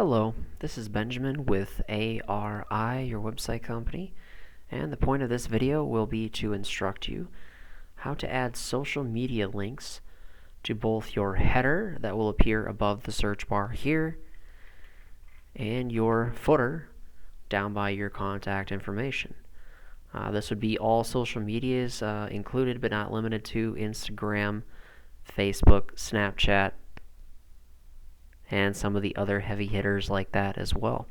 Hello, this is Benjamin with ARI, your website company, and the point of this video will be to instruct you how to add social media links to both your header that will appear above the search bar here and your footer down by your contact information. This would be all social medias included but not limited to Instagram, Facebook, Snapchat, and some of the other heavy hitters like that as well.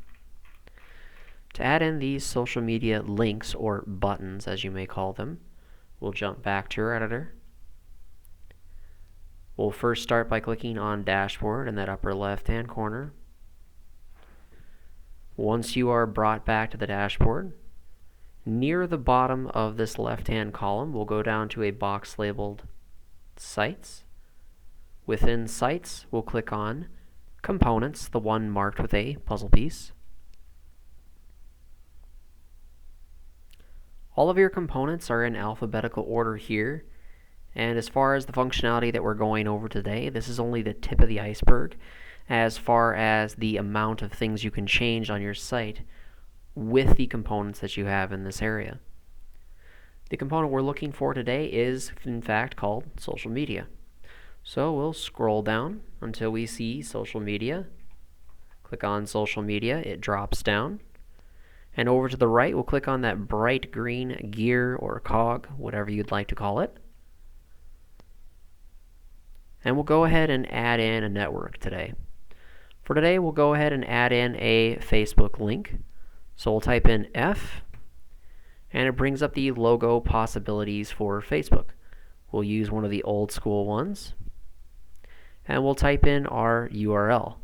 To add in these social media links, or buttons as you may call them, we'll jump back to your editor. We'll first start by clicking on Dashboard in that upper left hand corner. Once you are brought back to the dashboard, near the bottom of this left hand column we'll go down to a box labeled Sites. Within Sites we'll click on Components, the one marked with a puzzle piece. All of your components are in alphabetical order here, and as far as the functionality that we're going over today, this is only the tip of the iceberg as far as the amount of things you can change on your site with the components that you have in this area. The component we're looking for today is in fact called social media. So we'll scroll down until we see social media. Click on social media, it drops down. And over to the right, we'll click on that bright green gear or cog, whatever you'd like to call it. And we'll go ahead and add in a network today. For today, we'll go ahead and add in a Facebook link. So we'll type in F, and it brings up the logo possibilities for Facebook. We'll use one of the old school ones, and we'll type in our URL.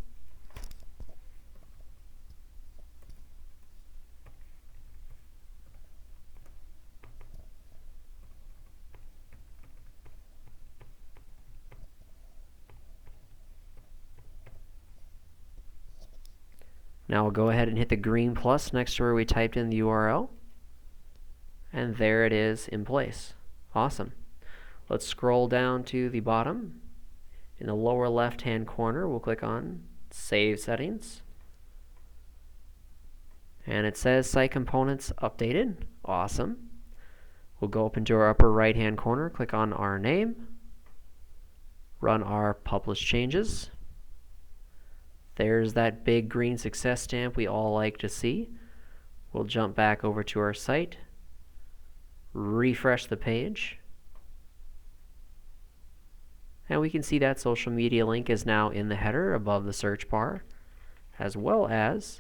Now we'll go ahead and hit the green plus next to where we typed in the URL, and there it is in place. Awesome. Let's scroll down to the bottom. In the lower left hand corner we'll click on Save Settings, and it says Site Components Updated. Awesome. We'll go up into our upper right hand corner, click on our name, run our Publish Changes. There's that big green success stamp we all like to see. We'll jump back over to our site, refresh the page, and we can see that social media link is now in the header above the search bar, as well as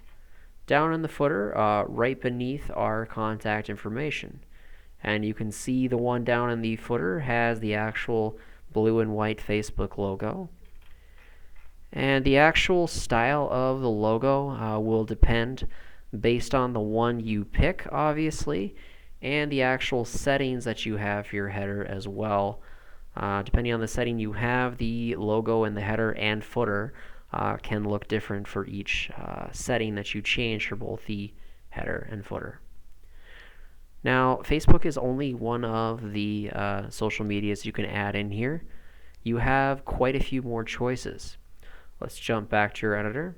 down in the footer right beneath our contact information. And you can see the one down in the footer has the actual blue and white Facebook logo. And the actual style of the logo will depend based on the one you pick, obviously, and the actual settings that you have for your header as well. Depending on the setting you have, the logo in the header and footer can look different for each setting that you change for both the header and footer. Now, Facebook is only one of the social medias you can add in here. You have quite a few more choices. Let's jump back to your editor.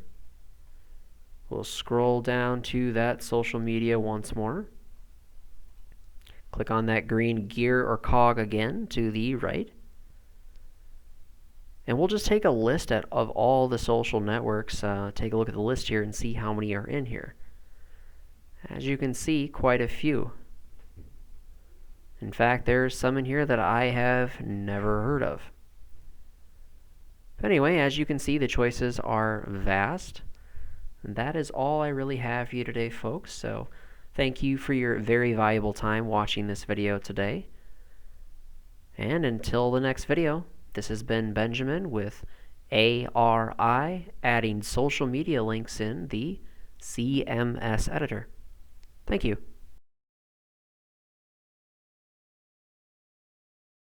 We'll scroll down to that social media once more. Click on that green gear or cog again to the right. And we'll just take a list of all the social networks. Take a look at the list here and see how many are in here. As you can see, quite a few. In fact, there's some in here that I have never heard of. But anyway, as you can see, the choices are vast. And that is all I really have for you today, folks. So thank you for your very valuable time watching this video today. And until the next video, this has been Benjamin with ARI, adding social media links in the CMS editor. Thank you.